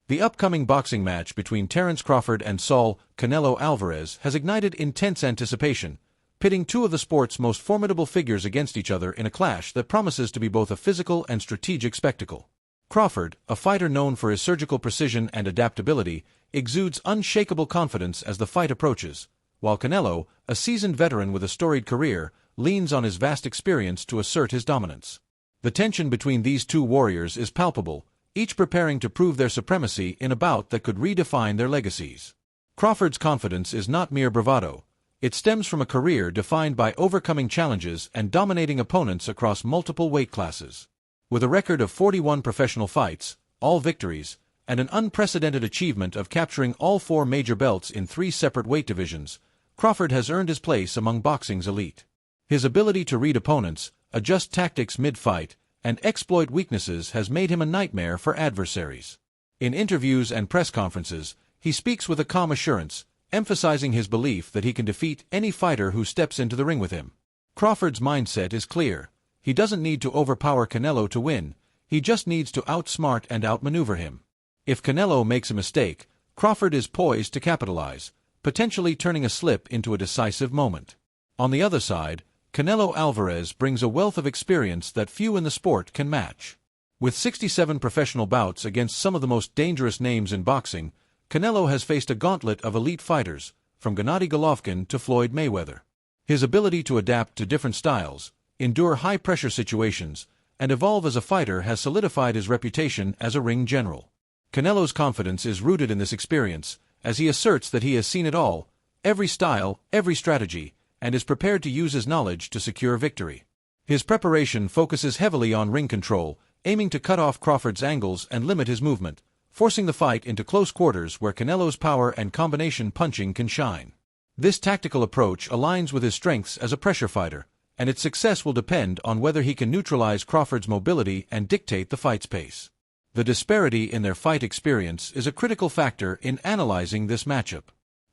The upcoming boxing match between Terence Crawford and Canelo Alvarez has ignited intense anticipation, pitting two of the sport's most formidable figures against each other in a clash that promises to be both a physical and strategic spectacle. Crawford, a fighter known for his surgical precision and adaptability, exudes unshakable confidence as the fight approaches, while Canelo, a seasoned veteran with a storied career, leans on his vast experience to assert his dominance. The tension between these two warriors is palpable, each preparing to prove their supremacy in a bout that could redefine their legacies. Crawford's confidence is not mere bravado. It stems from a career defined by overcoming challenges and dominating opponents across multiple weight classes. With a record of 41 professional fights, all victories, and an unprecedented achievement of capturing all 4 major belts in 3 separate weight divisions, Crawford has earned his place among boxing's elite. His ability to read opponents, adjust tactics mid-fight, and exploit weaknesses has made him a nightmare for adversaries. In interviews and press conferences, he speaks with a calm assurance, emphasizing his belief that he can defeat any fighter who steps into the ring with him. Crawford's mindset is clear. He doesn't need to overpower Canelo to win, he just needs to outsmart and outmaneuver him. If Canelo makes a mistake, Crawford is poised to capitalize, potentially turning a slip into a decisive moment. On the other side, Canelo Alvarez brings a wealth of experience that few in the sport can match. With 67 professional bouts against some of the most dangerous names in boxing, Canelo has faced a gauntlet of elite fighters, from Gennady Golovkin to Floyd Mayweather. His ability to adapt to different styles, endure high-pressure situations, and evolve as a fighter has solidified his reputation as a ring general. Canelo's confidence is rooted in this experience, as he asserts that he has seen it all, every style, every strategy, and is prepared to use his knowledge to secure victory. His preparation focuses heavily on ring control, aiming to cut off Crawford's angles and limit his movement, forcing the fight into close quarters where Canelo's power and combination punching can shine. This tactical approach aligns with his strengths as a pressure fighter, and its success will depend on whether he can neutralize Crawford's mobility and dictate the fight's pace. The disparity in their fight experience is a critical factor in analyzing this matchup.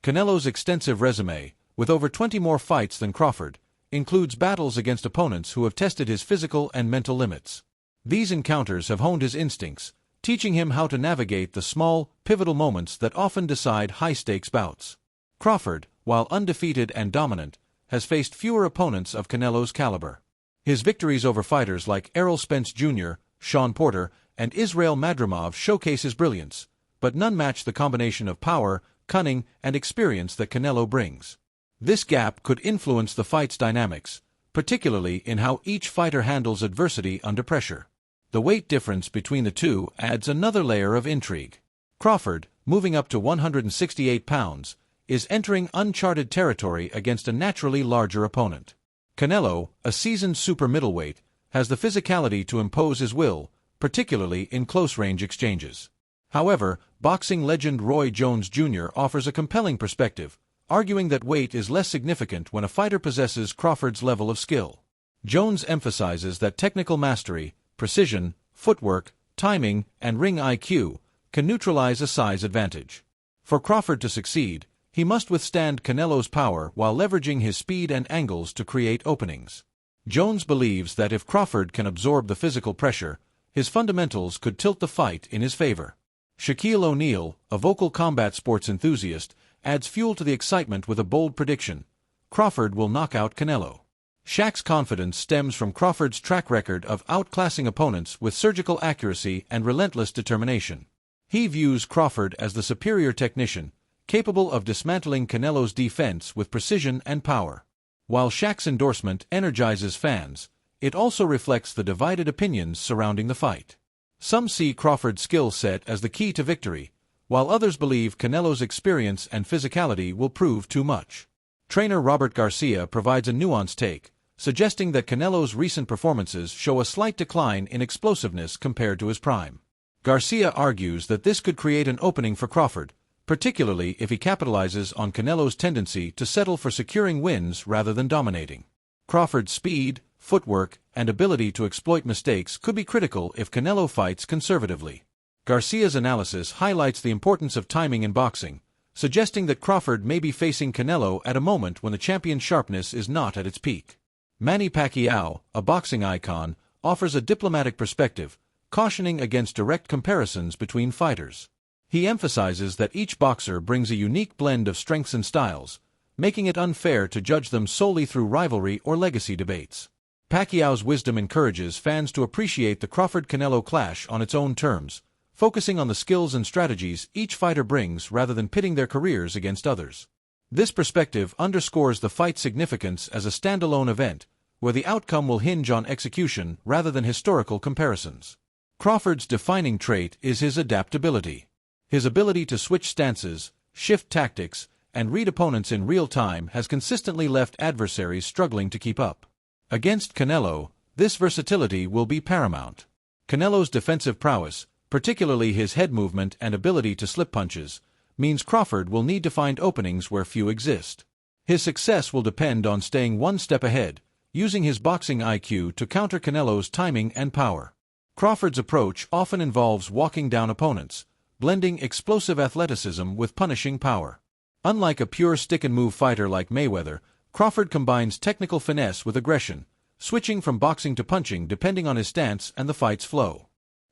Canelo's extensive resume, with over 20 more fights than Crawford, includes battles against opponents who have tested his physical and mental limits. These encounters have honed his instincts, teaching him how to navigate the small, pivotal moments that often decide high-stakes bouts. Crawford, while undefeated and dominant, has faced fewer opponents of Canelo's caliber. His victories over fighters like Errol Spence Jr., Shawn Porter, and Israil Madrimov showcase his brilliance, but none match the combination of power, cunning, and experience that Canelo brings. This gap could influence the fight's dynamics, particularly in how each fighter handles adversity under pressure. The weight difference between the two adds another layer of intrigue. Crawford, moving up to 168 pounds, is entering uncharted territory against a naturally larger opponent. Canelo, a seasoned super middleweight, has the physicality to impose his will, particularly in close-range exchanges. However, boxing legend Roy Jones Jr. offers a compelling perspective, arguing that weight is less significant when a fighter possesses Crawford's level of skill. Jones emphasizes that technical mastery, precision, footwork, timing, and ring IQ can neutralize a size advantage. For Crawford to succeed, he must withstand Canelo's power while leveraging his speed and angles to create openings. Jones believes that if Crawford can absorb the physical pressure, his fundamentals could tilt the fight in his favor. Shaquille O'Neal, a vocal combat sports enthusiast, adds fuel to the excitement with a bold prediction: Crawford will knock out Canelo. Shaq's confidence stems from Crawford's track record of outclassing opponents with surgical accuracy and relentless determination. He views Crawford as the superior technician, capable of dismantling Canelo's defense with precision and power. While Shaq's endorsement energizes fans, it also reflects the divided opinions surrounding the fight. Some see Crawford's skill set as the key to victory, while others believe Canelo's experience and physicality will prove too much. Trainer Robert Garcia provides a nuanced take, suggesting that Canelo's recent performances show a slight decline in explosiveness compared to his prime. Garcia argues that this could create an opening for Crawford, particularly if he capitalizes on Canelo's tendency to settle for securing wins rather than dominating. Crawford's speed, footwork, and ability to exploit mistakes could be critical if Canelo fights conservatively. Garcia's analysis highlights the importance of timing in boxing, suggesting that Crawford may be facing Canelo at a moment when the champion's sharpness is not at its peak. Manny Pacquiao, a boxing icon, offers a diplomatic perspective, cautioning against direct comparisons between fighters. He emphasizes that each boxer brings a unique blend of strengths and styles, making it unfair to judge them solely through rivalry or legacy debates. Pacquiao's wisdom encourages fans to appreciate the Crawford-Canelo clash on its own terms, focusing on the skills and strategies each fighter brings rather than pitting their careers against others. This perspective underscores the fight's significance as a standalone event, where the outcome will hinge on execution rather than historical comparisons. Crawford's defining trait is his adaptability. His ability to switch stances, shift tactics, and read opponents in real time has consistently left adversaries struggling to keep up. Against Canelo, this versatility will be paramount. Canelo's defensive prowess, particularly his head movement and ability to slip punches, means Crawford will need to find openings where few exist. His success will depend on staying one step ahead, using his boxing IQ to counter Canelo's timing and power. Crawford's approach often involves walking down opponents, blending explosive athleticism with punishing power. Unlike a pure stick-and-move fighter like Mayweather, Crawford combines technical finesse with aggression, switching from boxing to punching depending on his stance and the fight's flow.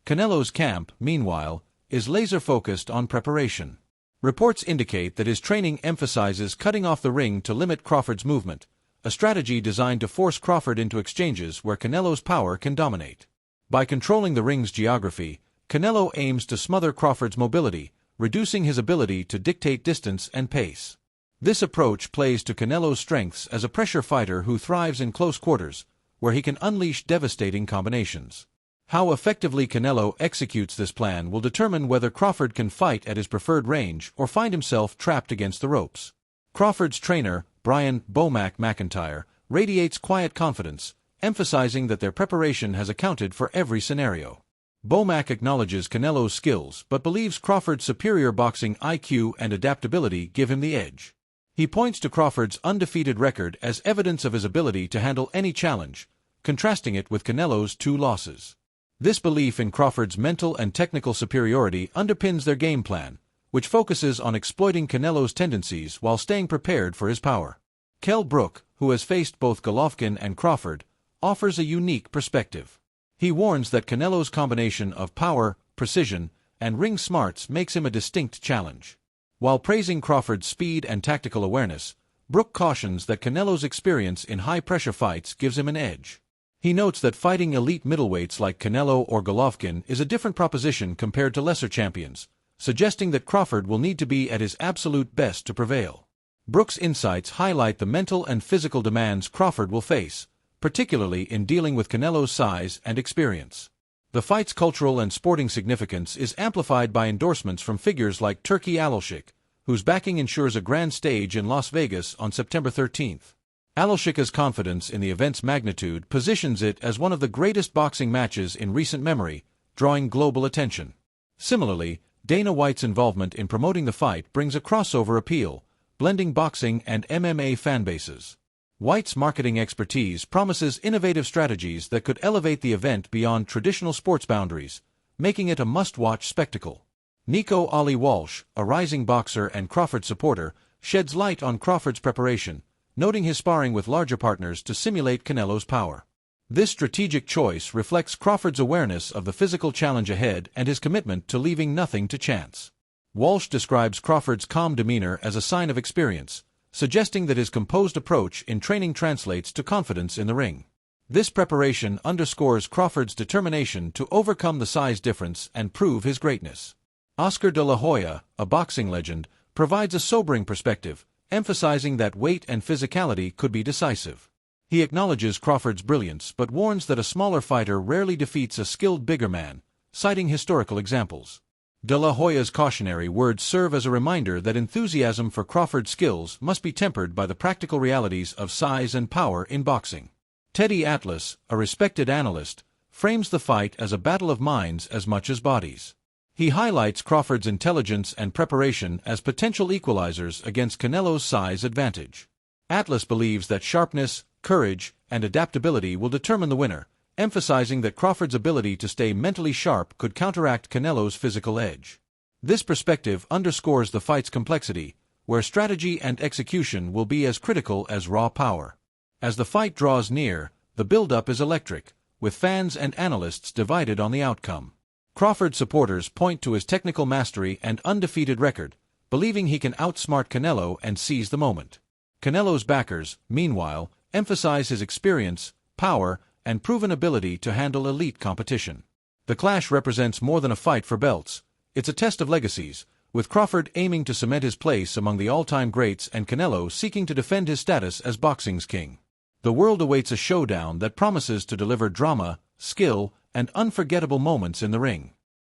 Canelo's camp, meanwhile, is laser-focused on preparation. Reports indicate that his training emphasizes cutting off the ring to limit Crawford's movement, a strategy designed to force Crawford into exchanges where Canelo's power can dominate. By controlling the ring's geography, Canelo aims to smother Crawford's mobility, reducing his ability to dictate distance and pace. This approach plays to Canelo's strengths as a pressure fighter who thrives in close quarters, where he can unleash devastating combinations. How effectively Canelo executes this plan will determine whether Crawford can fight at his preferred range or find himself trapped against the ropes. Crawford's trainer, Brian "Bomac" McIntyre, radiates quiet confidence, emphasizing that their preparation has accounted for every scenario. Bomac acknowledges Canelo's skills but believes Crawford's superior boxing IQ and adaptability give him the edge. He points to Crawford's undefeated record as evidence of his ability to handle any challenge, contrasting it with Canelo's 2 losses. This belief in Crawford's mental and technical superiority underpins their game plan, which focuses on exploiting Canelo's tendencies while staying prepared for his power. Kell Brook, who has faced both Golovkin and Crawford, offers a unique perspective. He warns that Canelo's combination of power, precision, and ring smarts makes him a distinct challenge. While praising Crawford's speed and tactical awareness, Brook cautions that Canelo's experience in high-pressure fights gives him an edge. He notes that fighting elite middleweights like Canelo or Golovkin is a different proposition compared to lesser champions, suggesting that Crawford will need to be at his absolute best to prevail. Brook's insights highlight the mental and physical demands Crawford will face, particularly in dealing with Canelo's size and experience. The fight's cultural and sporting significance is amplified by endorsements from figures like Turki Alashik, whose backing ensures a grand stage in Las Vegas on September 13th. Alashik's confidence in the event's magnitude positions it as one of the greatest boxing matches in recent memory, drawing global attention. Similarly, Dana White's involvement in promoting the fight brings a crossover appeal, blending boxing and MMA fanbases. White's marketing expertise promises innovative strategies that could elevate the event beyond traditional sports boundaries, making it a must-watch spectacle. Nico Ali Walsh, a rising boxer and Crawford supporter, sheds light on Crawford's preparation, noting his sparring with larger partners to simulate Canelo's power. This strategic choice reflects Crawford's awareness of the physical challenge ahead and his commitment to leaving nothing to chance. Walsh describes Crawford's calm demeanor as a sign of experience, suggesting that his composed approach in training translates to confidence in the ring. This preparation underscores Crawford's determination to overcome the size difference and prove his greatness. Oscar de la Hoya, a boxing legend, provides a sobering perspective, emphasizing that weight and physicality could be decisive. He acknowledges Crawford's brilliance but warns that a smaller fighter rarely defeats a skilled bigger man, citing historical examples. De la Hoya's cautionary words serve as a reminder that enthusiasm for Crawford's skills must be tempered by the practical realities of size and power in boxing. Teddy Atlas, a respected analyst, frames the fight as a battle of minds as much as bodies. He highlights Crawford's intelligence and preparation as potential equalizers against Canelo's size advantage. Atlas believes that sharpness, courage, and adaptability will determine the winner, emphasizing that Crawford's ability to stay mentally sharp could counteract Canelo's physical edge. This perspective underscores the fight's complexity, where strategy and execution will be as critical as raw power. As the fight draws near, the build-up is electric, with fans and analysts divided on the outcome. Crawford supporters point to his technical mastery and undefeated record, believing he can outsmart Canelo and seize the moment. Canelo's backers, meanwhile, emphasize his experience, power, and proven ability to handle elite competition. The clash represents more than a fight for belts. It's a test of legacies, with Crawford aiming to cement his place among the all-time greats and Canelo seeking to defend his status as boxing's king. The world awaits a showdown that promises to deliver drama, skill, and unforgettable moments in the ring.